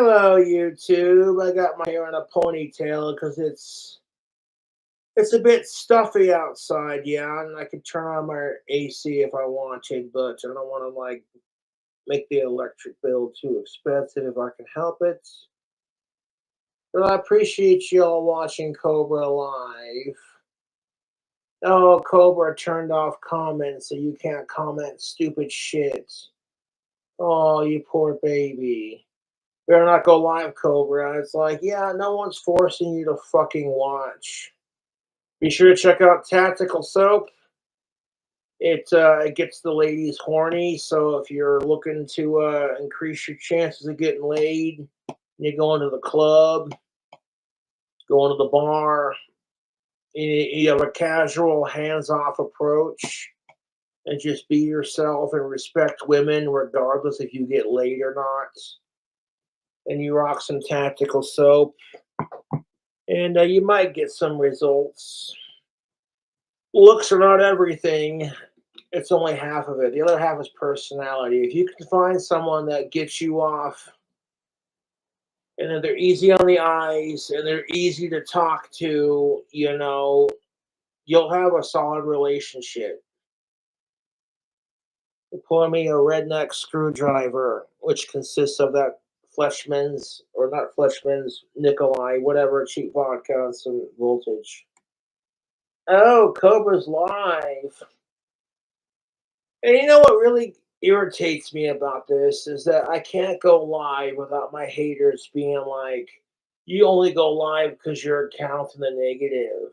Hello, YouTube. I got my hair in a ponytail because it's a bit stuffy outside, yeah, and I could turn on my AC if I wanted, but I don't want to make the electric bill too expensive if I can help it. But I appreciate you all watching Cobra live. Oh, Cobra turned off comments, so you can't comment stupid shit. Oh, you poor baby. Better not go live, Cobra. It's like, yeah, no one's forcing you to fucking watch. Be sure to check out Tactical Soap. It gets the ladies horny, so if you're looking to increase your chances of getting laid, you go into the club, go into the bar, you have a casual, hands-off approach, and just be yourself and respect women regardless if you get laid or not. And you rock some Tactical Soap, and you might get some results. Looks are not everything. It's only half of it. The other half is personality. If you can find someone that gets you off and that they're easy on the eyes and they're easy to talk to, you'll have a solid relationship. Pour me a redneck screwdriver, which consists of that Fleshman's, or not Fleshman's, Nikolai, whatever, cheap vodka and some voltage. Oh, Cobra's live. And you know what really irritates me about this is that I can't go live without my haters being like, you only go live because your account's in the negative.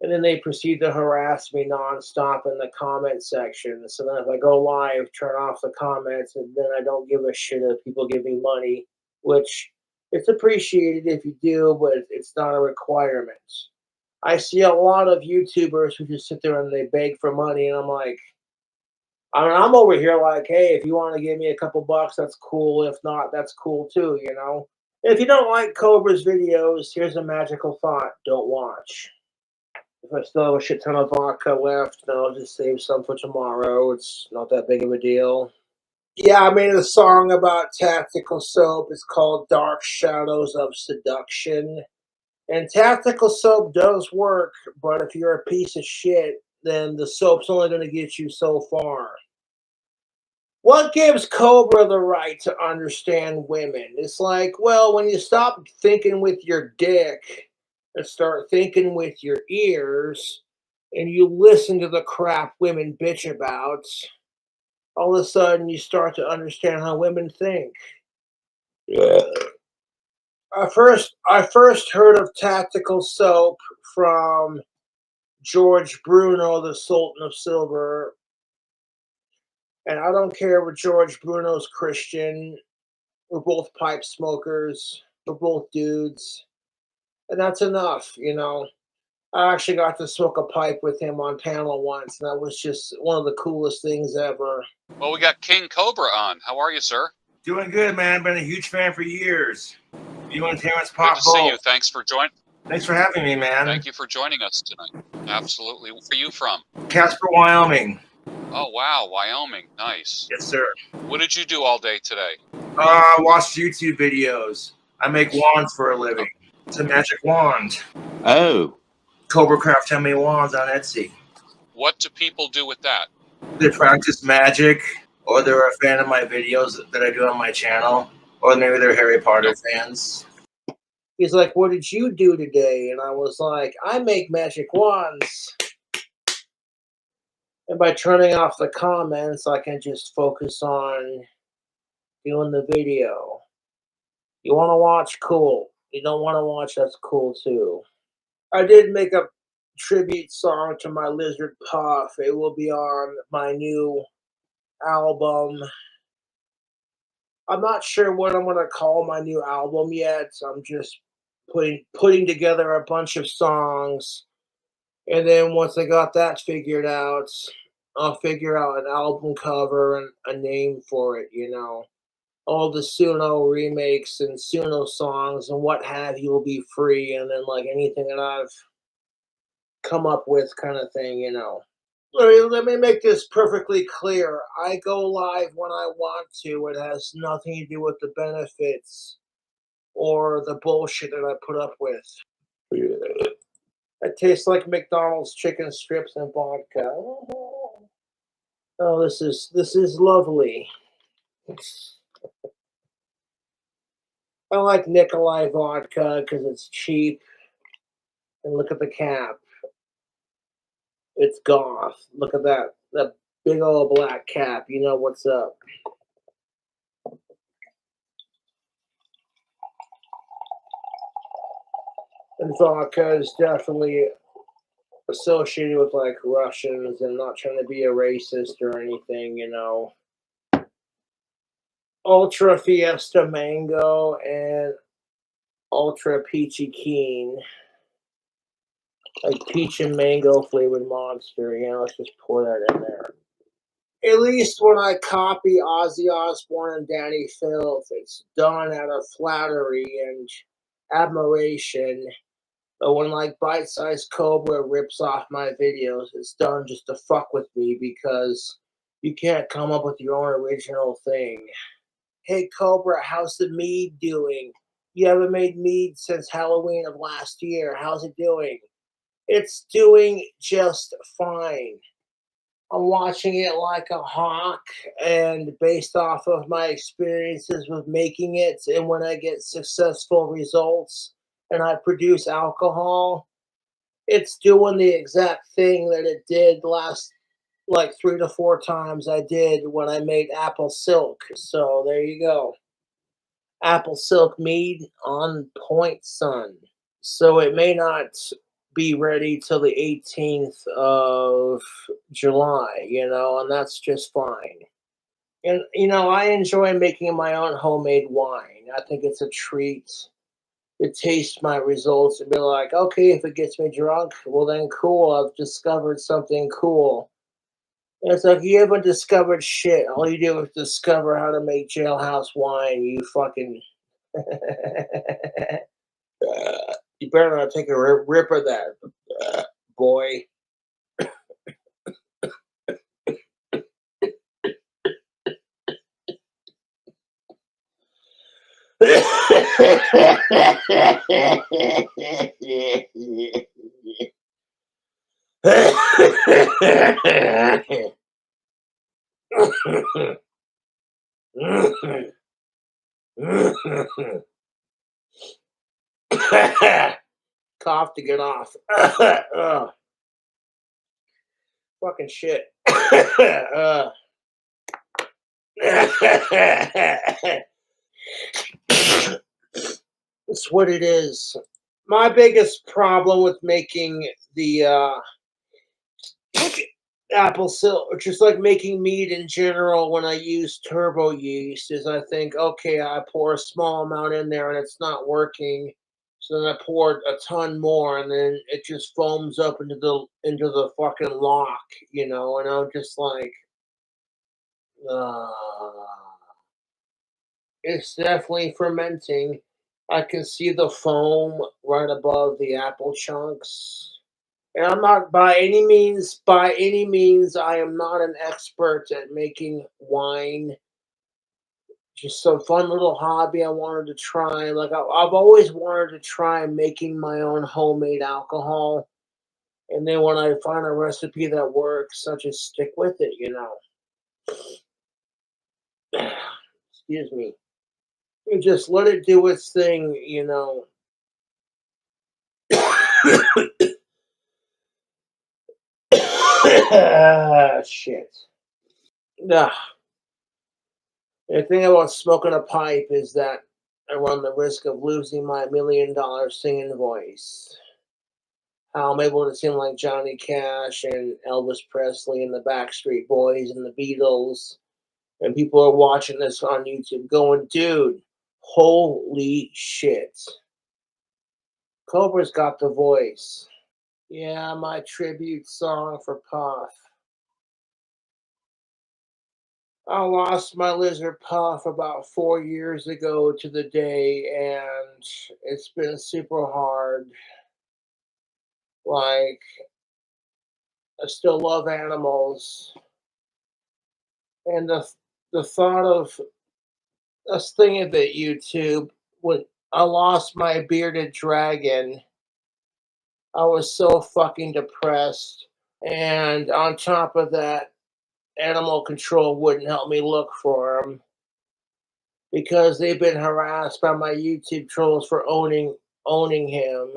And then they proceed to harass me nonstop in the comment section. So then if I go live, turn off the comments, and then I don't give a shit if people give me money, which it's appreciated if you do, but it's not a requirement. I see a lot of YouTubers who just sit there and they beg for money, and I'm like, I'm over here like, hey, if you want to give me a couple bucks, that's cool. If not, that's cool too, If you don't like Cobra's videos, here's a magical thought. Don't watch. If I still have a shit ton of vodka left, then I'll just save some for tomorrow. It's not that big of a deal. Yeah, I made a song about Tactical Soap. It's called Dark Shadows of Seduction. And Tactical Soap does work, but if you're a piece of shit, then the soap's only going to get you so far. What gives Cobra the right to understand women? It's like, well, when you stop thinking with your dick and start thinking with your ears, and you listen to the crap women bitch about, all of a sudden you start to understand how women think. Yeah. I first heard of Tactical Soap from George Bruno, the Sultan of Silver. And I don't care if George Bruno's Christian. We're both pipe smokers. We're both dudes. And that's enough, I actually got to smoke a pipe with him on panel once, and that was just one of the coolest things ever. Well, we got King Cobra on. How are you, sir? Doing good, man. Been a huge fan for years. You and Terrence Pop. Good to see you. Thanks for joining. Thanks for having me, man. Thank you for joining us tonight. Absolutely. Where are you from? Casper, Wyoming. Oh, wow. Wyoming. Nice. Yes, sir. What did you do all day today? Watched YouTube videos. I make wands for a living. It's a magic wand. Oh. Cobra Craft Tummy Wands on Etsy. What do people do with that? They practice magic, or they're a fan of my videos that I do on my channel, or maybe they're Harry Potter fans. He's like, what did you do today? And I was like, I make magic wands. And by turning off the comments, I can just focus on doing the video. You want to watch? Cool. You don't want to watch? That's cool too. I did make a tribute song to my lizard Puff. It will be on my new album. I'm not sure what I'm going to call my new album yet. I'm just putting together a bunch of songs. And then once I got that figured out, I'll figure out an album cover and a name for it, All the Suno remakes and Suno songs and what have you will be free. And then anything that I've come up with kind of thing, Let me make this perfectly clear. I go live when I want to. It has nothing to do with the benefits or the bullshit that I put up with. It tastes like McDonald's chicken strips and vodka. Oh, this is lovely. I like Nikolai vodka because it's cheap. And look at the cap. It's goth. Look at that big old black cap. You know what's up. And vodka is definitely associated with like Russians, and not trying to be a racist or anything, you know. Ultra Fiesta Mango and Ultra Peachy Keen. Like peach and mango flavored monster. You know, let's just pour that in there. At least when I copy Ozzy Osbourne and Danny Filth, it's done out of flattery and admiration. But when like Bite Size Cobra rips off my videos, it's done just to fuck with me because you can't come up with your own original thing. Hey Cobra, how's the mead doing? You haven't made mead since Halloween of last year. How's it doing? It's doing just fine. I'm watching it like a hawk, and based off of my experiences with making it, and when I get successful results and I produce alcohol, it's doing the exact thing that it did last like 3 to 4 times I did when I made apple silk. So there you go. Apple silk mead on point, son. So it may not be ready till the 18th of July, you know, and that's just fine. And, you know, I enjoy making my own homemade wine. I think it's a treat to taste my results and be like, okay, if it gets me drunk, well, then cool, I've discovered something cool. And it's like, you haven't discovered shit. All you do is discover how to make jailhouse wine, you fucking. You better not take a rip of that, boy. Cough to get off. Fucking shit. It's what it is. My biggest problem with making the apple cider, just like making mead in general, when I use turbo yeast, is I think, okay, I pour a small amount in there and it's not working. So then I pour a ton more, and then it just foams up into the fucking lock, you know. And I'm just like, uh, it's definitely fermenting. I can see the foam right above the apple chunks. And I'm not by any means, I am not an expert at making wine. Just some fun little hobby I wanted to try. Like I've always wanted to try making my own homemade alcohol. And then when I find a recipe that works, I just stick with it, you know. Excuse me. You just let it do its thing, you know. Shit. Nah. The thing about smoking a pipe is that I run the risk of losing my $1 million singing voice. How I'm able to sing like Johnny Cash and Elvis Presley and the Backstreet Boys and the Beatles. And people are watching this on YouTube going, dude, holy shit. Cobra's got the voice. Yeah, my tribute song for Puff. I lost my lizard Puff about 4 years ago to the day, and it's been super hard. Like, I still love animals, and the thought of us thinking that YouTube would I lost my bearded dragon. I was so fucking depressed. And on top of that, animal control wouldn't help me look for him because they've been harassed by my YouTube trolls for owning him.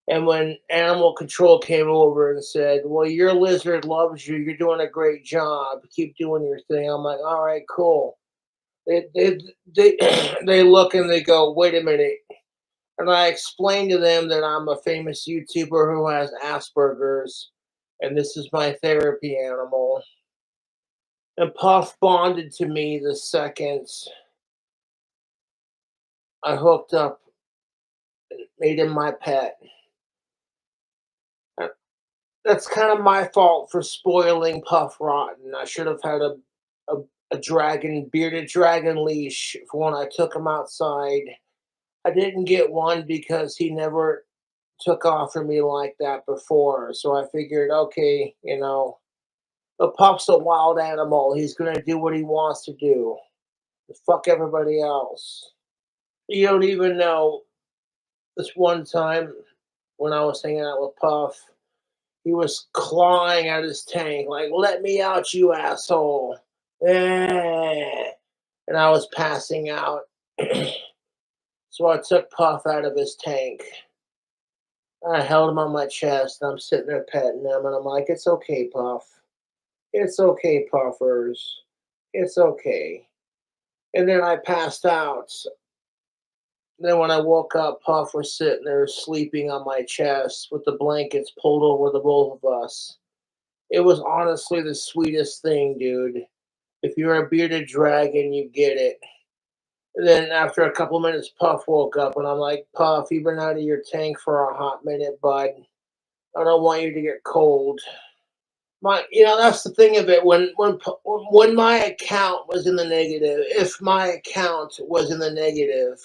And when animal control came over and said, "Well, your lizard loves you. You're doing a great job. Keep doing your thing." I'm like, "All right, cool." They they look and they go, "Wait a minute." And I explained to them that I'm a famous YouTuber who has Asperger's, and this is my therapy animal. And Puff bonded to me the second I hooked up, made him my pet. Uh, That's kind of my fault for spoiling Puff Rotten. I should have had a, a bearded dragon leash for when I took him outside. I didn't get one because he never took off for me like that before. So I figured, okay, the Puff's a wild animal. He's gonna do what he wants to do. Fuck everybody else. You don't even know. This one time when I was hanging out with Puff, he was clawing at his tank, like, "Let me out, you asshole." Eh. And I was passing out. So I took Puff out of his tank. I held him on my chest, and I'm sitting there petting him, and I'm like, "It's okay, Puff. It's okay, Puffers. It's okay." And then I passed out. Then when I woke up, Puff was sitting there sleeping on my chest with the blankets pulled over the both of us. It was honestly the sweetest thing, dude. If you're a bearded dragon, you get it. And then after a couple minutes, Puff woke up, and I'm like, "Puff, you've been out of your tank for a hot minute, bud. I don't want you to get cold." That's the thing of it. When my account was in the negative, if my account was in the negative,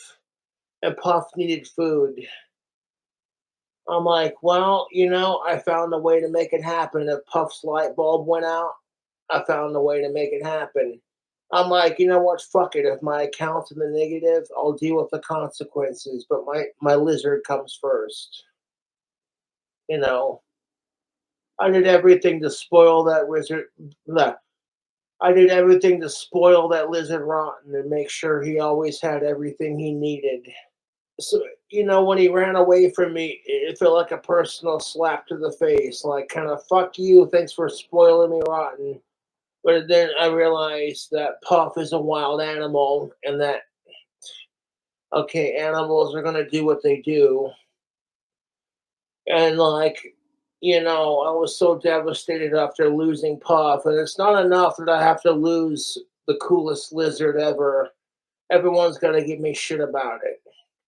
and Puff needed food, I'm like, well, I found a way to make it happen. If Puff's light bulb went out, I found a way to make it happen. I'm like, you know what? Fuck it. If my account's in the negative, I'll deal with the consequences. But my lizard comes first. You know, I did everything to spoil that wizard. Bleh. I did everything to spoil that lizard rotten and make sure he always had everything he needed. So, when he ran away from me, it felt like a personal slap to the face, like kind of "fuck you, thanks for spoiling me rotten." But then I realized that Puff is a wild animal, and that okay, animals are gonna do what they do, and I was so devastated after losing Puff, and it's not enough that I have to lose the coolest lizard ever. Everyone's gonna give me shit about it.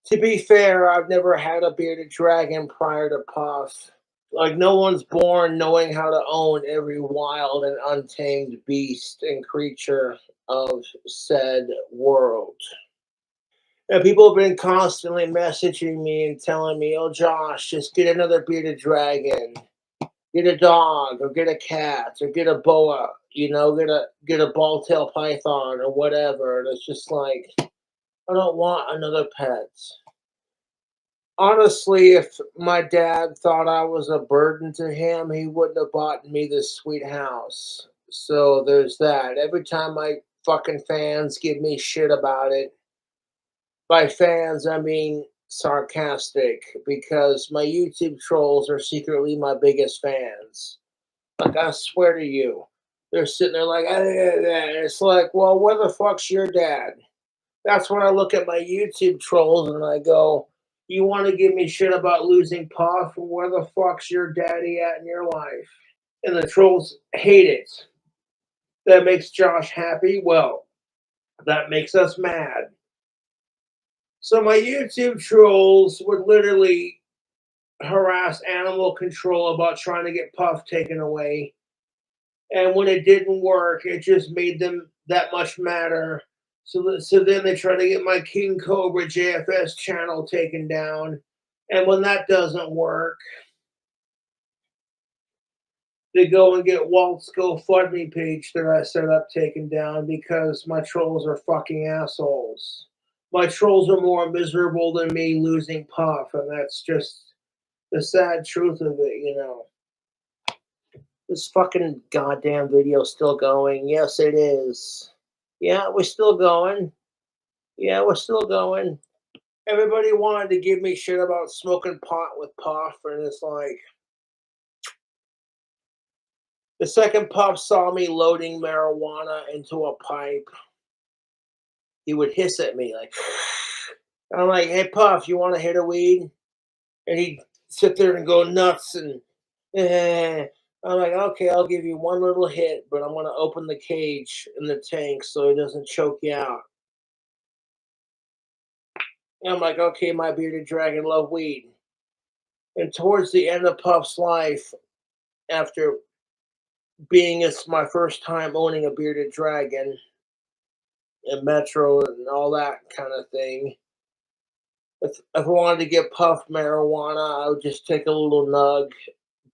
To be fair, I've never had a bearded dragon prior to Puff. Like, no one's born knowing how to own every wild and untamed beast and creature of said world. And people have been constantly messaging me and telling me, "Oh, Josh, just get another bearded dragon, get a dog, or get a cat, or get a boa, get a ball tail python, or whatever." And it's just like, I don't want another pet. Honestly, if my dad thought I was a burden to him, he wouldn't have bought me this sweet house. So there's that. Every time my fucking fans give me shit about it, by fans, I mean sarcastic, because my YouTube trolls are secretly my biggest fans. Like, I swear to you, they're sitting there like, it's like, well, where the fuck's your dad? That's when I look at my YouTube trolls and I go, "You want to give me shit about losing Puff? Where the fuck's your daddy at in your life?" And the trolls hate it. That makes Josh happy. Well, that makes us mad. So my YouTube trolls would literally harass animal control about trying to get Puff taken away. And when it didn't work, it just made them that much madder. So then they try to get my KingCobraJFS channel taken down. And when that doesn't work, they go and get Walt's GoFundMe page that I set up taken down because my trolls are fucking assholes. My trolls are more miserable than me losing Puff, and that's just the sad truth of it. This fucking goddamn video's still going. Yes, it is. Yeah, we're still going. Yeah, we're still going. Everybody wanted to give me shit about smoking pot with Puff, and it's like the second Puff saw me loading marijuana into a pipe, he would hiss at me like, and I'm like, "Hey Puff, you want to hit a weed?" And he'd sit there and go nuts and I'm like, "Okay, I'll give you one little hit, but I'm gonna open the cage in the tank so it doesn't choke you out." And I'm like, "Okay, my bearded dragon love weed." And towards the end of Puff's life, after being it's my first time owning a bearded dragon in Metro and all that kind of thing, if I wanted to get Puff marijuana, I would just take a little nug,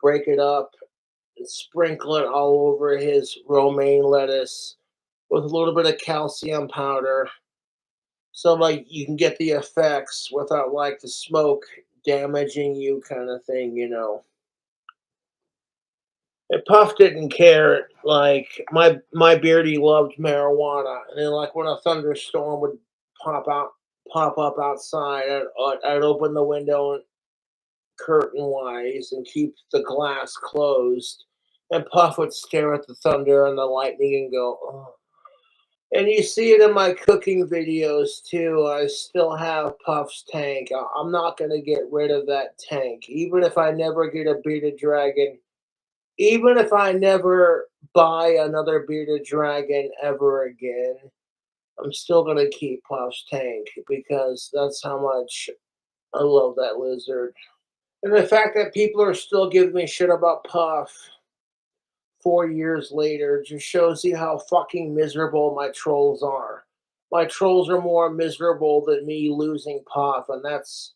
break it up, and sprinkle it all over his romaine lettuce with a little bit of calcium powder, so like you can get the effects without like the smoke damaging you, kind of thing. And Puff didn't care. Like my beardy loved marijuana, and then like when a thunderstorm would pop up outside, I'd open the window curtain wise and keep the glass closed. And Puff would stare at the thunder and the lightning and go, "Oh." And you see it in my cooking videos too. I still have Puff's tank. I'm not going to get rid of that tank. Even if I never get a bearded dragon, even if I never buy another bearded dragon ever again, I'm still going to keep Puff's tank because that's how much I love that lizard. And the fact that people are still giving me shit about Puff 4 years later just shows you how fucking miserable my trolls are. My trolls are more miserable than me losing Puff, and that's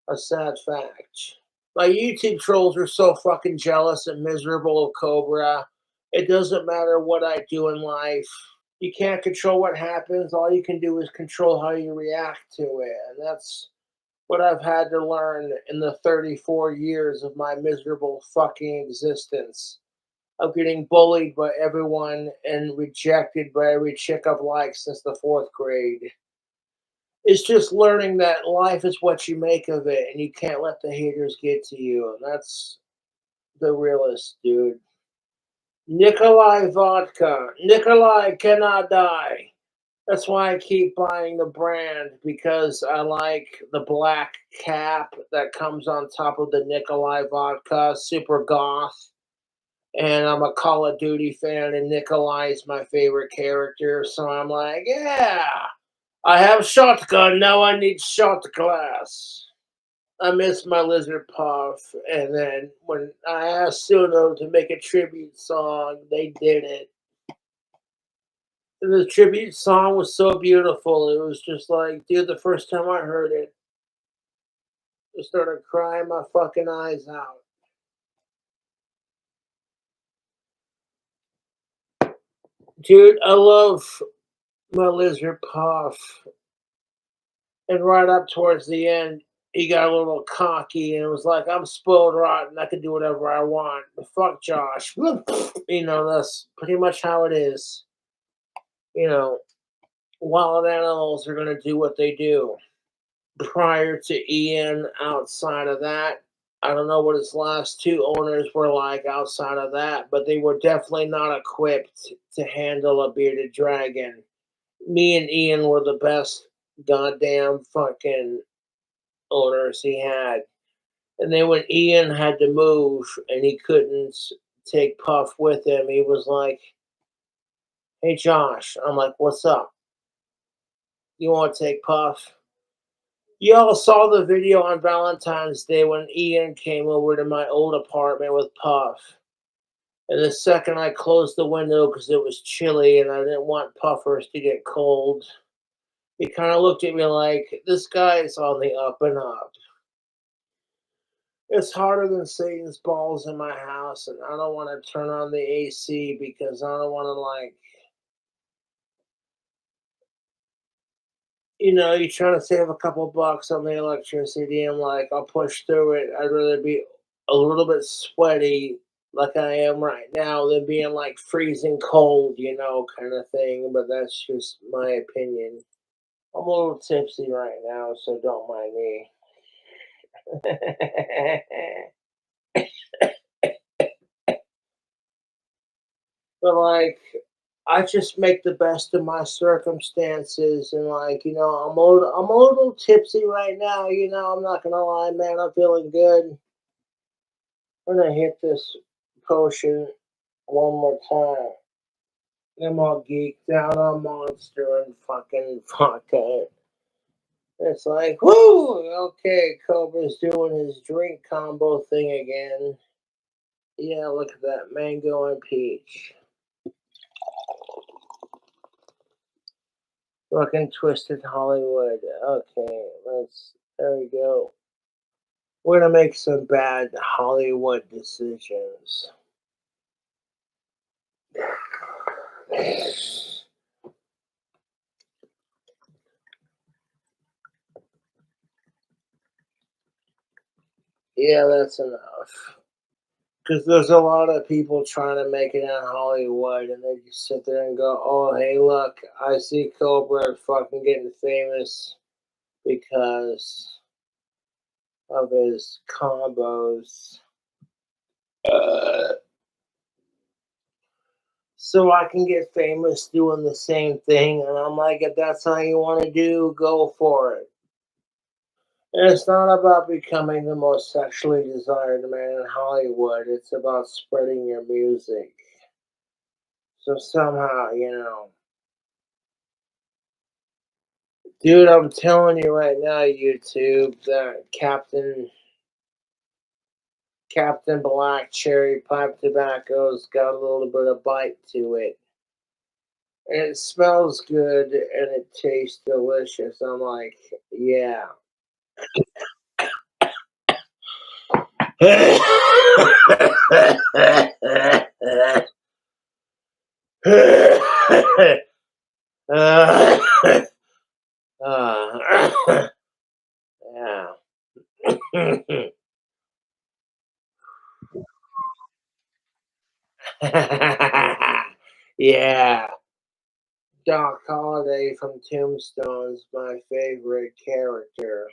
a sad fact. My YouTube trolls are so fucking jealous and miserable of Cobra. It doesn't matter what I do in life. You can't control what happens. All you can do is control how you react to it. And that's what I've had to learn in the 34 years of my miserable fucking existence of getting bullied by everyone and rejected by every chick I've liked since the fourth grade. It's just learning that life is what you make of it, and you can't let the haters get to you. And that's the realest, dude. Nikolai vodka. Nikolai cannot die. That's why I keep buying the brand, because I like the black cap that comes on top of the Nikolai vodka. Super goth. And I'm a Call of Duty fan, and Nikolai is my favorite character. So I'm like, yeah, I have shotgun. Now I need shot glass. I miss my lizard puff. And then when I asked Suno to make a tribute song, they did it. And the tribute song was so beautiful. It was just like, dude, the first time I heard it, I started crying my fucking eyes out. Dude, I love my lizard puff. And right up towards the end, he got a little cocky and was like, I'm spoiled rotten. I can do whatever I want. But fuck Josh. That's pretty much how it is. You know, wild animals are going to do what they do. Prior to Ian, outside of that, I don't know what his last two owners were like outside of that, but they were definitely not equipped to handle a bearded dragon. Me and Ian were the best goddamn fucking owners he had. And then when Ian had to move and he couldn't take Puff with him, he was like, "Hey Josh." I'm like, "What's up? You want to take Puff?" You all saw the video on Valentine's Day when Ian came over to my old apartment with Puff. And the second I closed the window because it was chilly and I didn't want Puffers to get cold, he kind of looked at me like, this guy is on the up and up. It's harder than Satan's balls in my house, and I don't want to turn on the AC because I don't want to you know, you're trying to save a couple bucks on the electricity. I'm like, I'll push through it. I'd rather be a little bit sweaty like I am right now than being like freezing cold, you know, kind of thing. But that's just my opinion. I'm a little tipsy right now, so don't mind me. But like, I just make the best of my circumstances, and like, you know, I'm a little tipsy right now. You know, I'm not gonna lie, man. I'm feeling good. I'm gonna hit this potion one more time. I'm all geeked out on Monster and fucking vodka. It's like, whoo, okay, Cobra's doing his drink combo thing again. Yeah, look at that, mango and peach. Fucking Twisted Hollywood. Okay, there we go. We're gonna make some bad Hollywood decisions. Yeah, that's enough. Because there's a lot of people trying to make it in Hollywood, and they just sit there and go, "Oh, hey, look, I see Cobra fucking getting famous because of his combos, so I can get famous doing the same thing." And I'm like, if that's how you want to do, go for it. And it's not about becoming the most sexually desired man in Hollywood. It's about spreading your music. So somehow, you know, dude, I'm telling you right now, YouTube, that Captain Black Cherry Pipe Tobacco's got a little bit of bite to it. And it smells good and it tastes delicious. I'm like, yeah. Yeah. Yeah. Doc Holliday from Tombstone's my favorite character.